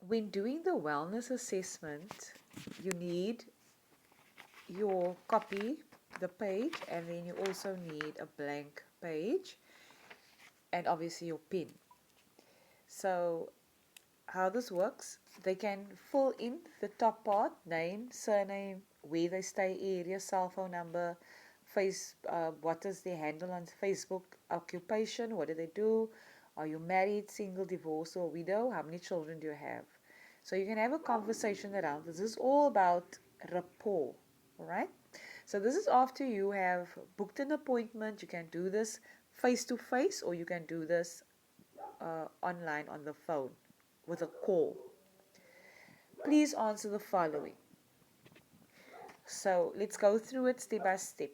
when doing the wellness assessment, you need your copy, the page, and then you also need a blank page and obviously your pen. So, how this works, they can fill in the top part: name, surname, where they stay, area, cell phone number, what is their handle on Facebook, occupation, what do they do, are you married, single, divorced, or widow, how many children do you have. So you can have a conversation around this. This is all about rapport, all right? So this is after you have booked an appointment. You can do this face to face, or you can do this online on the phone with a call. Please answer the following. So let's go through it step by step.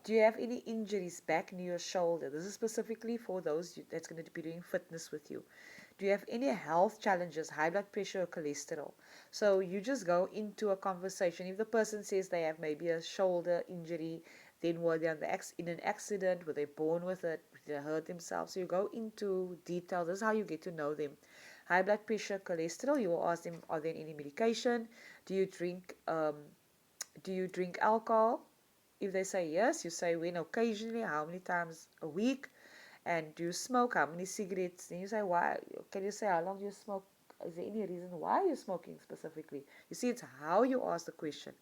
Do you have any injuries back near your shoulder? This is specifically for those that's going to be doing fitness with you. Do you have any health challenges, high blood pressure or cholesterol? So you just go into a conversation. If the person says they have maybe a shoulder injury, then were they in an accident? Were they born with it? Did they hurt themselves? So you go into detail. This is how you get to know them. High blood pressure, cholesterol. You will ask them, are there any medication? Do you drink? Do you drink alcohol? If they say yes, you say when occasionally, how many times a week, and do you smoke, how many cigarettes? Then you say why? Can you say how long do you smoke? Is there any reason why you're smoking specifically? You see, it's how you ask the question.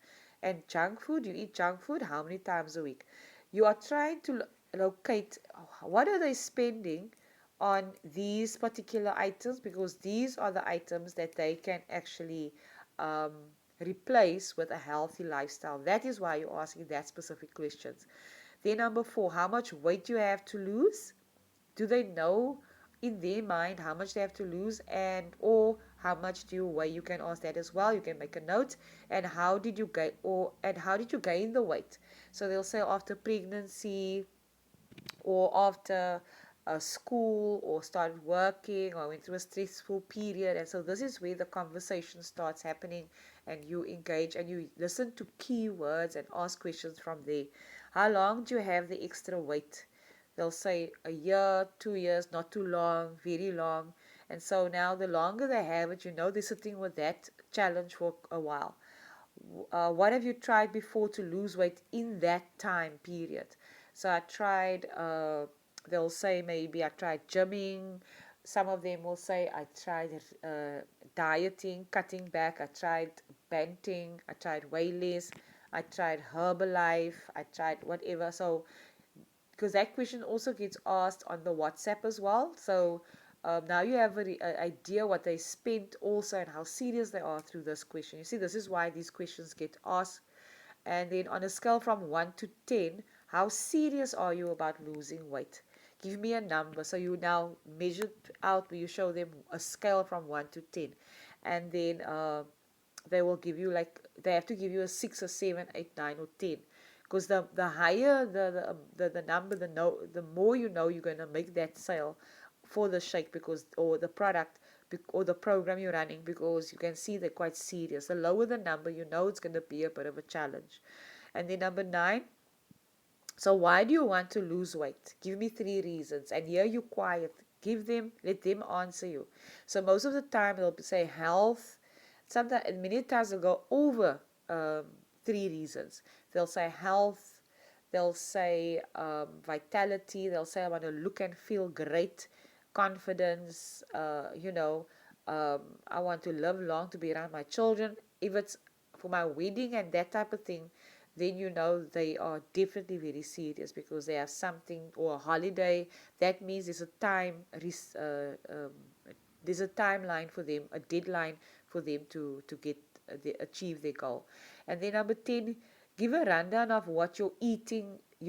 And junk food, you eat junk food how many times a week? You are trying to locate what are they spending on these particular items, because these are the items that they can actually um, replace with a healthy lifestyle. That is why you're asking that specific questions. Then number 4, how much weight you have to lose. Do they know in their mind how much they have to lose, and or how much do you weigh? You can ask that as well. You can make a note. And how did you gain, or and how did you gain the weight? So they'll say after pregnancy, or after school, or started working, or went through a stressful period. And so this is where the conversation starts happening, and you engage and you listen to keywords and ask questions from there. How long do you have the extra weight? They'll say a year, 2 years, not too long, very long. And so now the longer they have it, they're sitting with that challenge for a while. What have you tried before to lose weight in that time period? So I tried, they'll say maybe I tried gymming. Some of them will say I tried dieting, cutting back. I tried benting. I tried weightless. I tried Herbalife. I tried whatever. So because that question also gets asked on the WhatsApp as well. So now you have an idea what they spent also and how serious they are through this question. You see, this is why these questions get asked. And then on a scale from 1 to 10, how serious are you about losing weight? Give me a number. So you now measure out where you show them a scale from 1 to 10. And then they will give you they have to give you a 6 or 7, 8, 9 or 10, because the higher the number, the more you're going to make that sale for the shake, because or the product, or the program you're running, because you can see they're quite serious. The lower the number, it's going to be a bit of a challenge. And then number 9, so why do you want to lose weight? Give me 3 reasons. And here you quiet, let them answer you. So most of the time they'll say health. Sometimes, many times they'll go over 3 reasons. They'll say health, they'll say vitality, they'll say I want to look and feel great, confidence, I want to live long to be around my children. If it's for my wedding and that type of thing, then they are definitely very serious, because they have something, or a holiday. That means there's a timeline for them, a deadline for them to get achieve their goal. And then number 10, give a rundown of what you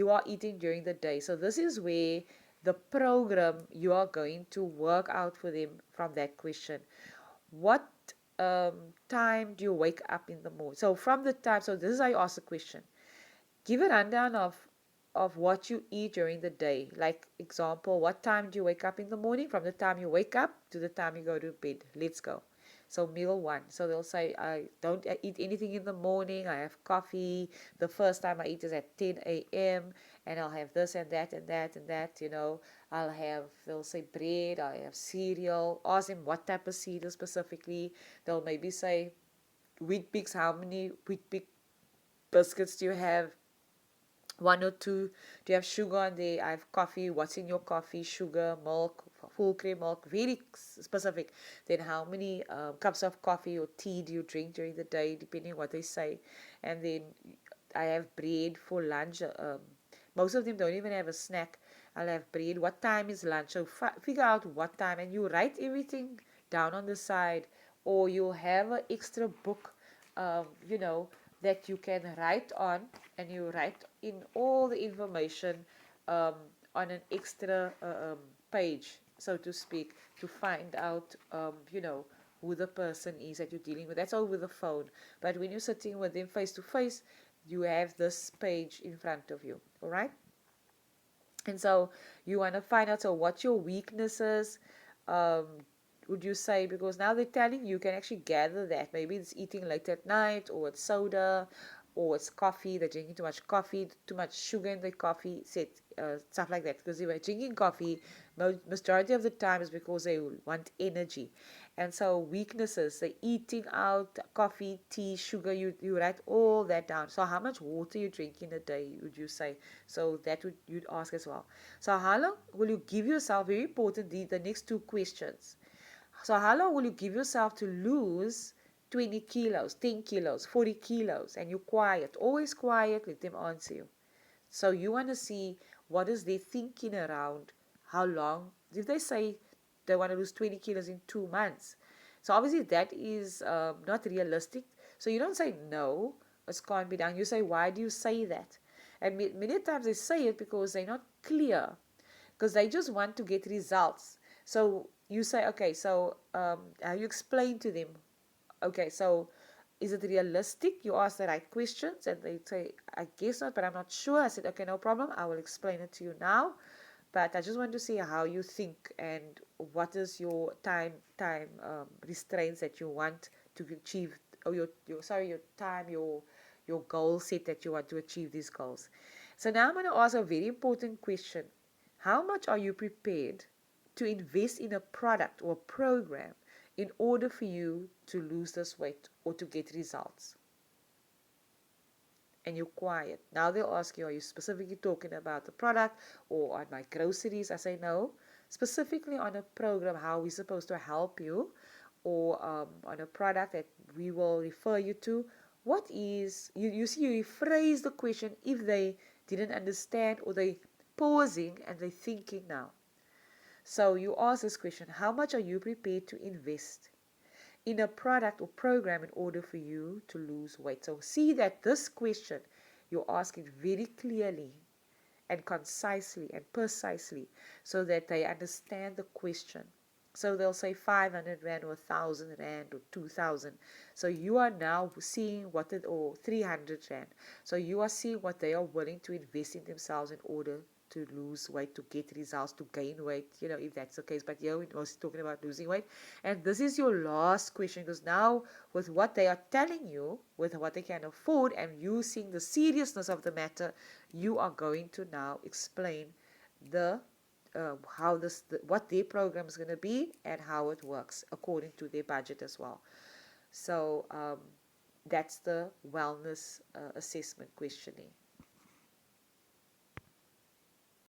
are eating during the day. So this is where the program you are going to work out for them from that question. What time do you wake up in the morning? So from the time, so this is how you ask the question. Give a rundown of what you eat during the day. Like example, what time do you wake up in the morning? From the time you wake up to the time you go to bed. Let's go. So meal 1. So they'll say, I don't eat anything in the morning. I have coffee. The first time I eat is at 10 a.m. and I'll have this and that and that and that, I'll have, they'll say bread, I have cereal. Ask them what type of cereal specifically. They'll maybe say wheat bix, how many wheat bix biscuits do you have? One or two. Do you have sugar on there? I have coffee. What's in your coffee? Sugar, milk, full cream milk, very specific. Then how many cups of coffee or tea do you drink during the day, depending on what they say. And then I have bread for lunch. Most of them don't even have a snack. I'll have bread. What time is lunch? So figure out what time, and you write everything down on the side, or you'll have an extra book, you know, that you can write on, and you write in all the information um, on an extra page, so to speak, to find out, who the person is that you're dealing with. That's over the phone. But when you're sitting with them face to face, you have this page in front of you. All right. And so you want to find out, so what your weaknesses um, would you say, because now they're telling you can actually gather that. Maybe it's eating late at night, or it's soda, or it's coffee, they're drinking too much coffee, too much sugar in the coffee, stuff like that. Because if they're drinking coffee, majority of the time is because they want energy. And so weaknesses, the eating out, coffee, tea, sugar, you write all that down. So how much water you drink in a day, would you say? So that you'd ask as well. So how long will you give yourself, very important, the next two questions. So how long will you give yourself to lose 20 kilos, 10 kilos, 40 kilos, and you're quiet, always quiet, let them answer you. So you want to see what is their thinking around how long. If they say they want to lose 20 kilos in 2 months, so obviously that is not realistic. So you don't say no, it can't be done. You say, why do you say that? And many times they say it because they're not clear, because they just want to get results. So you say, okay, so you explain to them, okay, so is it realistic? You ask the right questions, and they say, I guess not, but I'm not sure. I said, okay, no problem. I will explain it to you now. But I just want to see how you think, and what is your time restraints that you want to achieve, or your time, your goal set that you want to achieve these goals. So now I'm going to ask a very important question. How much are you prepared to invest in a product or program in order for you to lose this weight or to get results? And you're quiet. Now they'll ask you, are you specifically talking about the product or on my groceries? I say no. Specifically on a program, how we're supposed to help you, or on a product that we will refer you to. What is, you see, you rephrase the question if they didn't understand, or they pausing and they thinking now. So you ask this question, how much are you prepared to invest in a product or program in order for you to lose weight? So see that this question, you ask it very clearly and concisely and precisely, so that they understand the question. So they'll say 500 Rand or 1,000 Rand or 2,000. So you are now seeing what it, or 300 Rand. So you are seeing what they are willing to invest in themselves in order to lose weight, to get results, to gain weight, if that's the case. But here we're mostly talking about losing weight. And this is your last question, because now with what they are telling you, with what they can afford, and you seeing the seriousness of the matter, you are going to now explain the what their program is going to be and how it works according to their budget as well. So that's the wellness assessment questionnaire.